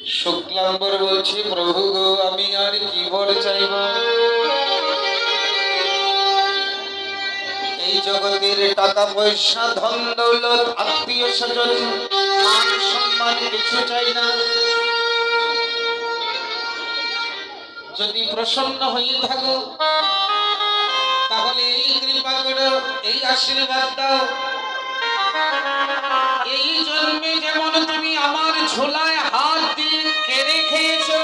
শুক্লাম্বর বলছি, প্রভু গো আমি আর কি বর চাইব? এই জগতের টাকা পয়সা, ধন দৌলত, আত্মীয় স্বজন, মান সম্মান কিছু চাই না। যদি প্রসন্ন হয়ে থাকো তাহলে এই কৃপা করো, এই আশীর্বাদ দাও। এই জন্মে যেমন তুমি আমার ঝোলায় হাত দিয়ে কেড়ে খেয়েছো,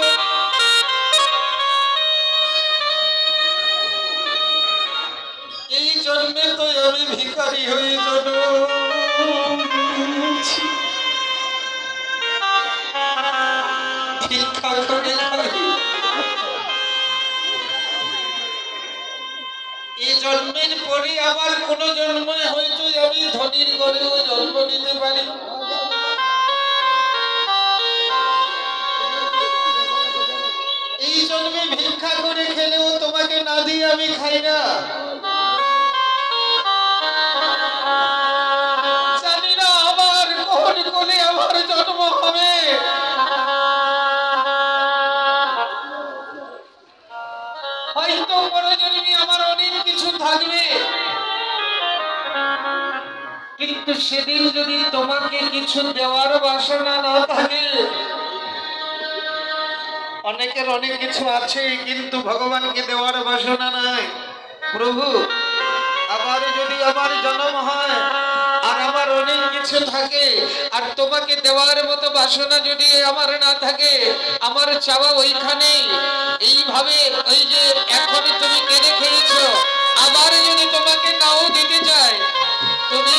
এই জন্মে তো আমি ভিখারি হয়ে যাব। ভিক্ষা করে খাই। এই জন্মের পরে আবার কোন জন্মে হয়তো আমি ধনীর ঘরেও জন্ম নিতে পারি। এই জন্মে ভিক্ষা করে খেলেও তোমাকে না দিয়ে আমি খাই না। জানি না আমার কোন কোলে আমার জন্ম হবে। হয়তো পরজন্মে আমার অনেক কিছু থাকবে, কিন্তু সেদিন যদি তোমাকে কিছু দেওয়ার বাসনা না থাকে, অনেকের অনেক কিছু আছে কিন্তু ভগবানকে দেওয়ার বাসনা নাই। প্রভু আবার যদি আমার জন্ম হয় আর আমার অনেক কিছু থাকে আর তোমাকে দেওয়ার মতো বাসনা যদি আমার না থাকে, আমার চাওয়া ওইখানেই। এইভাবে ওই যে এখন তুমি কেড়ে খেয়েছো, আবার যদি তোমাকে নাও দিতে চাই, তুমি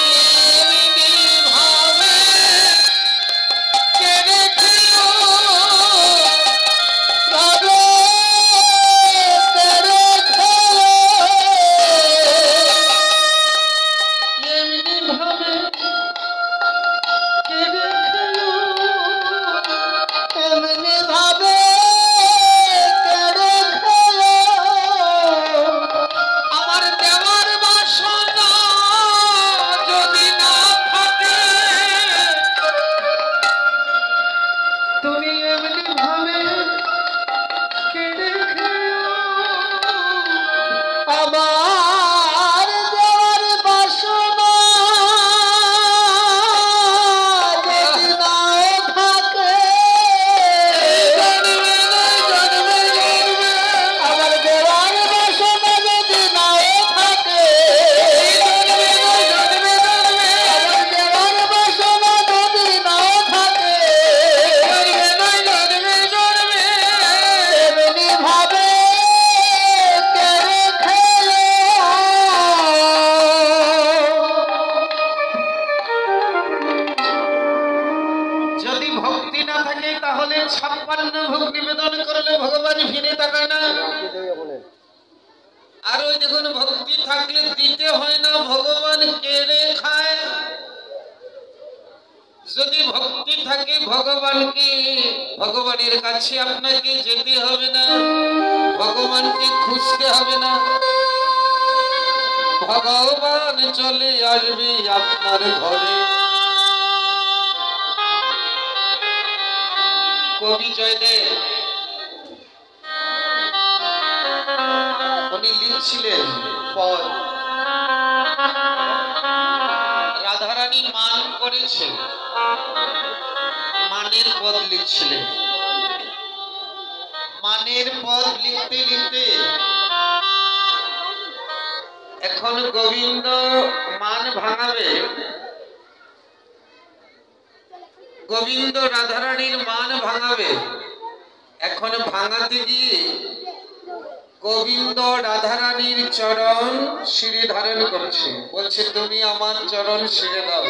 ভগবানের কাছে আপনাকে যেতে হবে না, ভগবানকে খুঁজতে হবে না, ভগবান চলে আসবে আপনার ঘরে। কবি জয়দেব উনি লিখছিলেন পদ, রাধারানী মান করেছে, মানের পদ লিখছিলেন। মানের পদ লিখতে লিখতে এখন গোবিন্দ মান ভাঙাবে, গোবিন্দ রাধারানীর মান ভাঙাবে। এখন ভাঙাতে গিয়ে গোবিন্দ রাধারানীর চরণ শিরে ধারণ করছে, বলছে তুমি আমার চরণ শিরে দাও।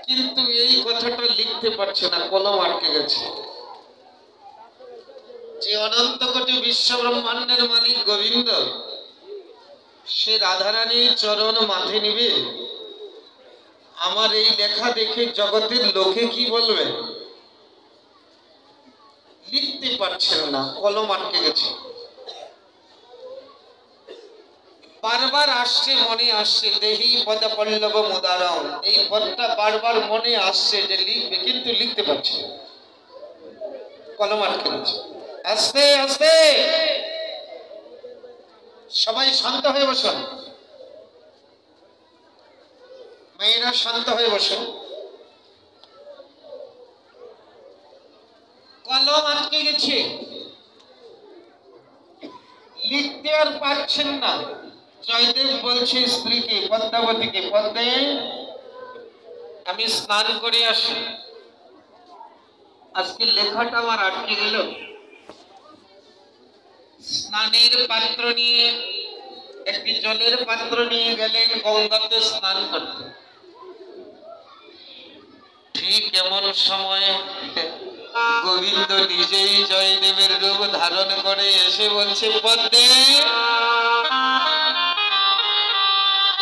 কিন্তু এই কথাটা লিখতে পারছে না, কলম আটকে গেছে। যে অনন্ত কোটি বিশ্ব ব্রহ্মাণ্ডের মালিক গোবিন্দ, সে রাধারানীর চরণ মাথে নিবে, আমার এই লেখা দেখে জগতের লোকে কি বলবে? লিখতে পারছেন না, কলম আটকে গেছে। বারবার আসছে, মনে আসছে, দেহি পদ পল্লব মুদারম, এই পদটা বারবার মনে আসছে যে লিখবে, কিন্তু লিখতে পারছে। কলম আটকে গেছে। আস্তে আস্তে সবাই শান্ত হয়ে বসুন, মেয়েরা শান্ত হয়ে বসুন। কলম আটকে গেছে, লিখতে আর পারছেন না। জয়দেব বলছে স্ত্রীকে, পদ্মাবতীকে, পদ্মে আমি স্নান করে আসি, আজকে লেখাটা আমার আটকে গেল। স্নানের পাত্র নিয়ে, একটি জলের পাত্র নিয়ে গেলেন গঙ্গাতে স্নান করতে। ঠিক এমন সময় গোবিন্দ নিজেই জয়দেবের রূপ ধারণ করে এসে বলছে, পদ্মে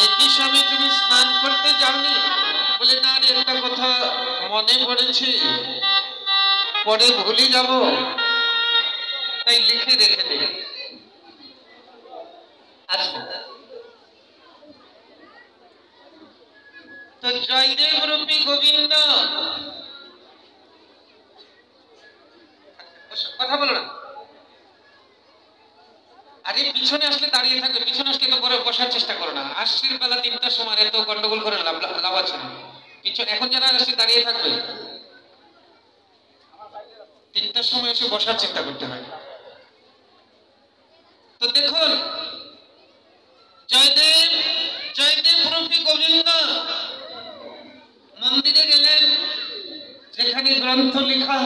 একই সময় তুমি স্নান করতে যাওনি? বলে, না রে, একটা কথা মনে পড়েছে, পরে ভুলে যাব, তাই লিখে রেখে দে। তো জয়দেব রূপী গোবিন্দ, কথা বলো না, আরে পিছনে আসলে দাঁড়িয়ে থাকবে, পিছনে আসলে তো পরে বসার চেষ্টা করো না। আসছির বেলা 3টার সময় এত গন্ডগোল করে লাভ আছে না। পিছনে এখন যারা আসলে দাঁড়িয়ে থাকবে, 3টার সময় এসে বসার চিন্তা করতে হয়। তো দেখুন, জয়দেব জয়দেব রূপী গোবিন্দ মন্দিরে গেলেন, যেখানে গ্রন্থ লেখা,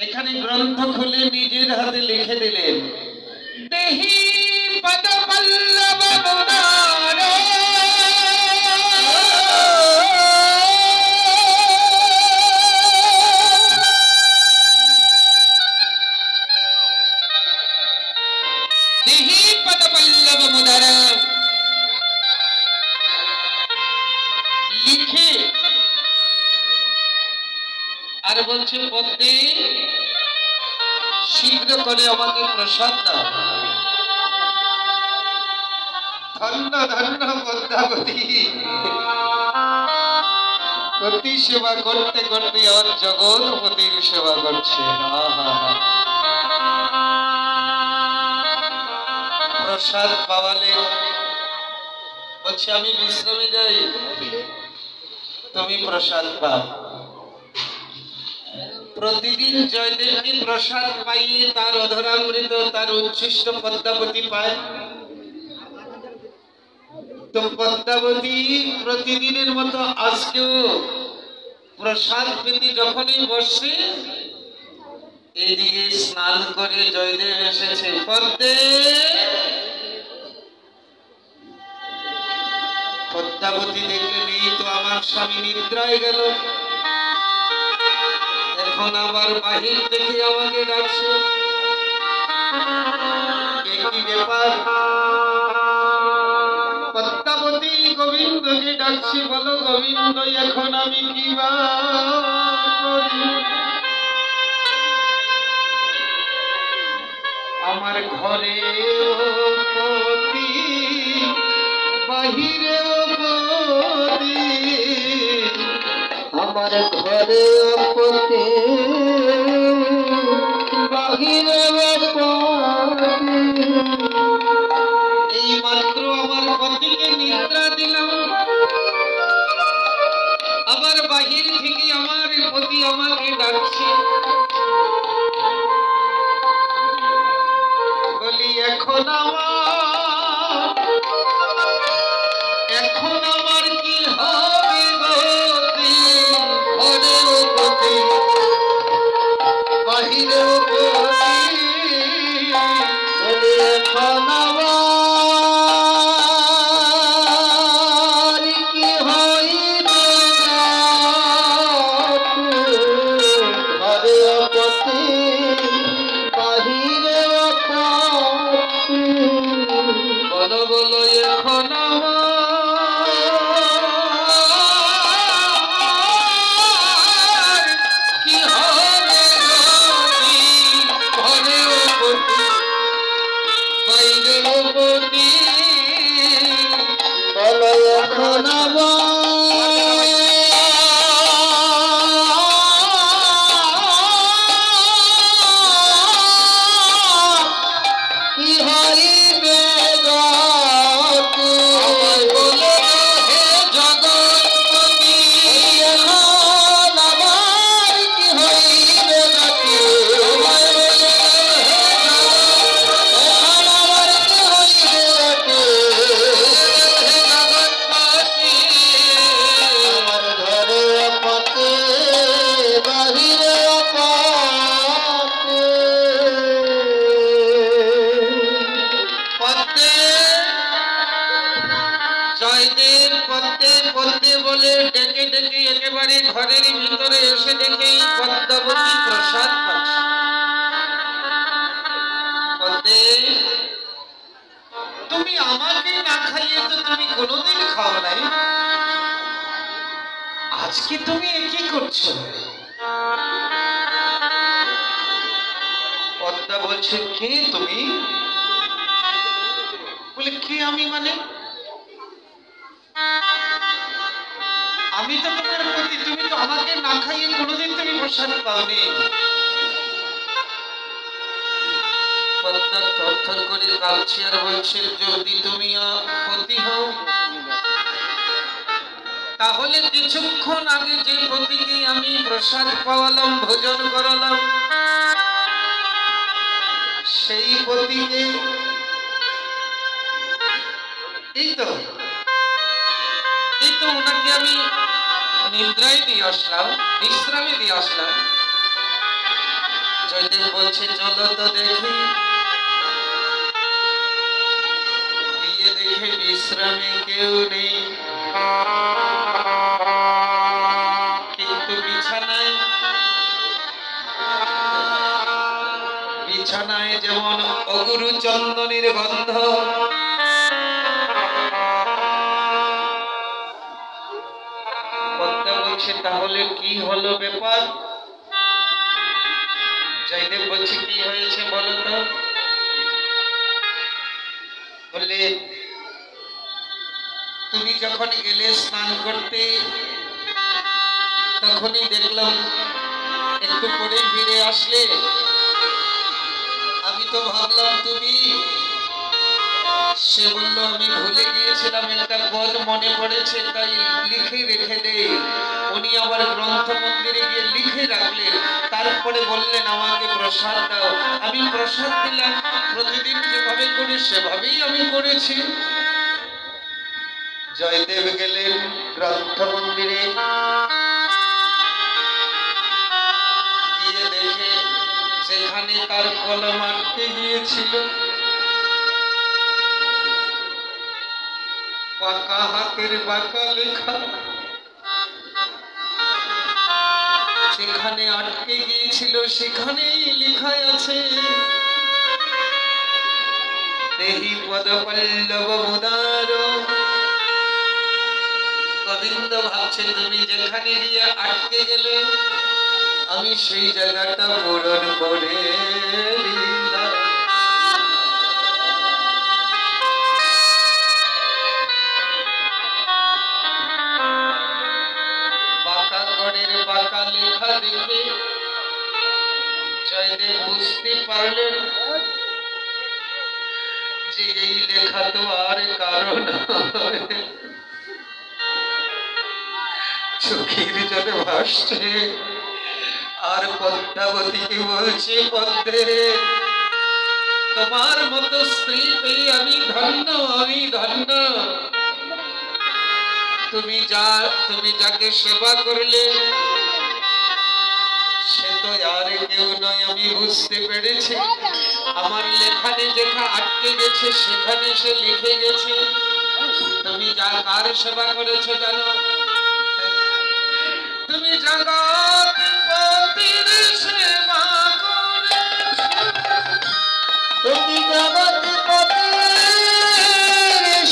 এখানে গ্রন্থ খুলে নিজের হাতে লিখে দিলেন, দেহি পদ পল্লব মুদার, দেহি পদ পল্লব মুদার লিখে আর বলছে, পদ্মে শীঘ্র করে আমাকে প্রসাদ দাও। ধন্য ধন্য পদ্মাবতী, পতি সেবা করতে করতে আর জগৎপতির সেবা করছে। প্রসাদ পাওয়ালে বলছে, আমি বিশ্রামে যাই, তুমি প্রসাদ পাও। প্রতিদিন জয়দেবকে প্রসাদ পাইয়ে তার অধরামৃত, তার উচ্ছিষ্ট পদ্মাবতী পায়। তো পদ্মাবতী প্রতিদিনের মতো আজকেও প্রসাদ পেতে যখনই বসে, এইদিকে স্নান করে জয়দেব এসেছে। পদ্মে, পদ্মাবতী দেখলেন, এই তো আমার স্বামী নিদ্রায় গেল, এখন আবার বাহির থেকে আমাকে ডাকছে, একই ব্যাপার। পদ্মাবতী গোবিন্দকে ডাকছি, বলো গোবিন্দ, এখন আমি কি বা করি? আমার ঘরে পতি, বাহিরে পতি, আমার ঘরে পতি, বাহিরে পতি। এই মাত্র আমার পতিকে নিদ্রা দিলাম, আবার বাহির থেকে আমার পতি আমাকে ডাকছে। বলি, এখন আমার কি হবে গতি? ঘরেও গতি, বাহিরেও গতি, ঘরের ভিতরে এসে দেখে পদ্মাবতী প্রসাদ পাচ্ছে। পদ্মে, তুমি আমাকে না খাইয়ে তো তুমি কোনোদিন খাও নাই, আজকে তুমি কি করছো? পদ্মা বলছে, কে তুমি? বলে, কে আমি মানে? আমি তো তোমার পতি, তুমি তো আমাকে না খাইয়ে কোনোদিন তুমি প্রসাদ পাওনি। পদ্মা থরথর করে কাঁপছে আর বলছে, যদি তুমি পতি হও তাহলে কিছুক্ষণ আগে যে পতিকে আমি প্রসাদ পাওয়ালাম, ভোজন করালাম, সেই পতিকে এই তো ওনাকে আমি নিদ্রায় দিয়ে আসলাম, বিশ্রামে দিয়ে আসলাম। জয়দেব বলছে, চলো তো দেখি। গিয়ে দেখে বিশ্রামে কেউ নেই, কিন্তু বিছানায় যেমন অগুরু চন্দনের গন্ধ, পদ্মা বলছে, তাহলে কি হলো ব্যাপার? জয়দেব বলছে, কি হয়েছে বলো তো? বললে, তুমি যখন গেলে স্নান করতে তখনই দেখলাম একটু পরে ফিরে আসলে, আমি তো ভাবলাম তুমি। সে বলল, আমি ভুলে গিয়েছিলাম, একটা পদ মনে পড়েছে, তাই লিখে রেখে দে। উনি আবার গ্রন্থ মন্দিরে গিয়ে লিখে রাখলেন, তারপরে বললেন আমাকে প্রসাদ দাও। আমি প্রসাদ দিলাম, প্রতিদিন যেভাবে করি সেভাবেই আমি করেছি। জয়দেব গেলেন গ্রন্থ মন্দিরে, গিয়ে দেখে যেখানে তার কলম আটকে গিয়েছিল, বাঁকা হাতের বাঁকা লেখা, যেখানে আটকে গিয়েছিল সেখানেই লেখা আছে, দেহি পদ পল্লব মুদার। গোবিন্দ ভাবছে, তুমি যেখানে গিয়ে আটকে গেলে আমি সেই জায়গাটা পূরণ করে দিলাম। বাঁকা গণের বাঁকা লেখা দেখে জয়দেব বুঝতে পারলেন যে এই লেখা তো আর কারণ চোখের জলে ভাসছে। আর পদ্মাবতীকে বলছে, পদ্মে, তোমার মতো স্ত্রী পেয়ে আমি ধন্য, আমি ধন্য। তুমি যাকে সেবা করলে সে তো আর কেউ নয়, আমি বুঝতে পেরেছি। আমার লেখানে যেখানে আটকে গেছে সেখানে সে লিখে গেছে। তুমি কার সেবা করেছো জানো? তুমি জগৎপতির সেবা করেছো, তুমি জগৎপতির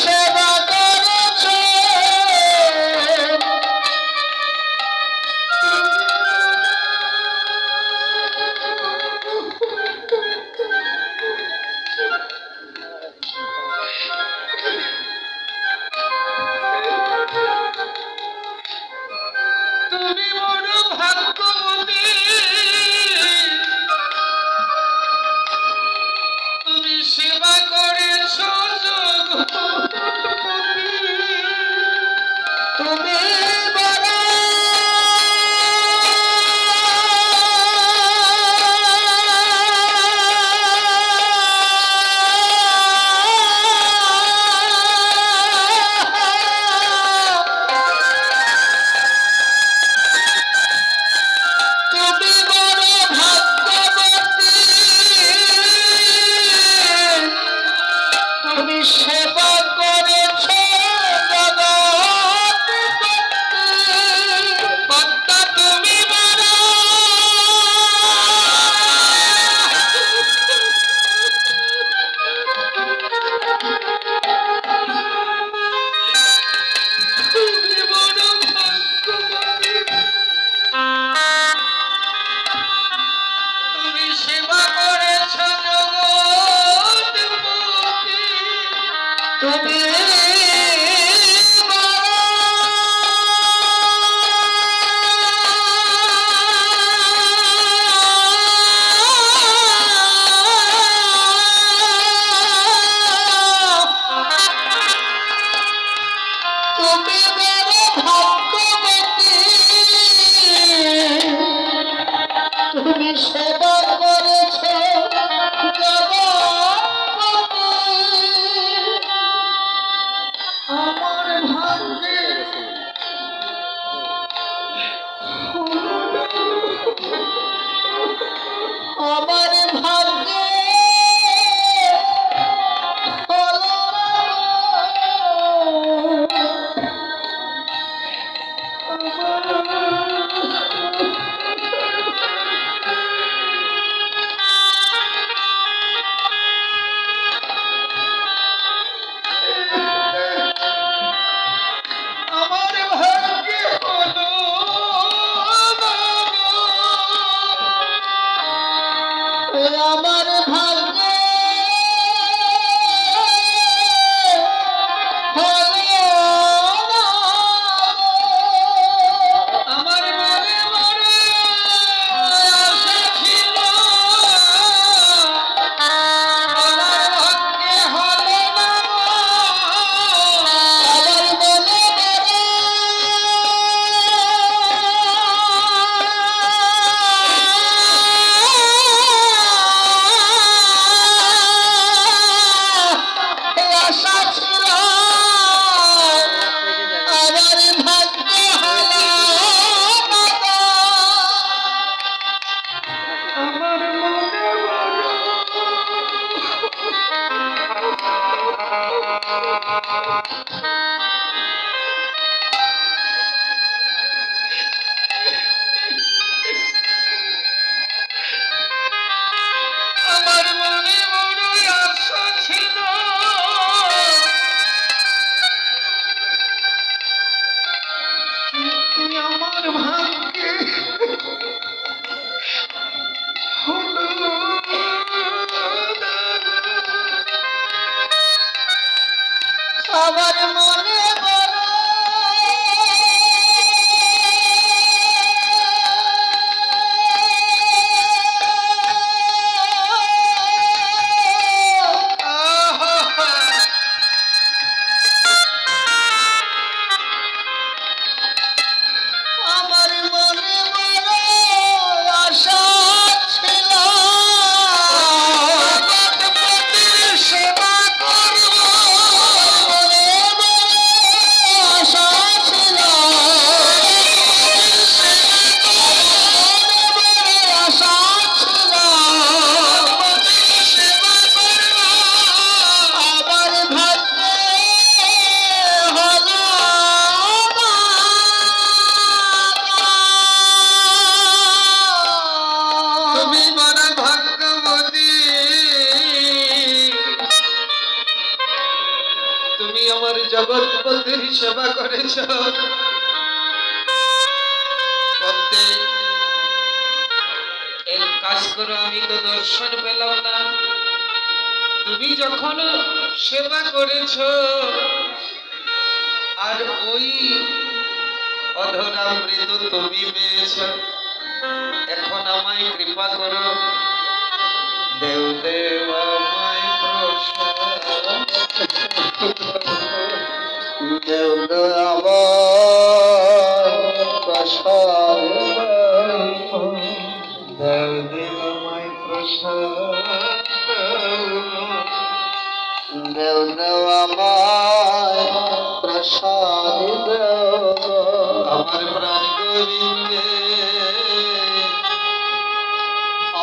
সেবা করেছো। তুমি বড় আমার ভাগ্যে আমার ভাগ্যে আমার মনে মনে আশা ছিল আমার ভাগ্যে হলো না আমার মনে আশা ছিল আমার ভাগ্যে হলো আমার মনে আমার মনে বড় আশা ছিল কিন্তু আমার ভাগ্যে হলো না। আমার মনে বড় আমার মনে বড় আশা ছিল জগৎপতির সেবা করব মনে বড় আশা ছিল আশা ছিল সেবা করব আমার ভাগ্যে হলো তুমি বড় ভাগ্যবতী তুমি আমার জগৎপতির সেবা করেছ এক কাজ করো আমি তো দর্শন পেলাম না তুমি যখন সেবা করেছ আর ওই অধরামৃত তুমি পেয়েছ এখন আমায় কৃপা করো দেও দেব আমায় প্রসাদ দেও দেব আমায় প্রসাদ দেও দেব আমায় প্রসাদ দেও দেব আমায় প্রসাদ আমার প্রাণ গোবিন্দে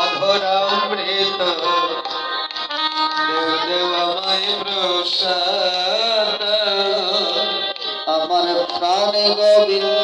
অধরামৃত দেও দেব আমায় প্রসাদ আমার প্রাণ গোবিন্দ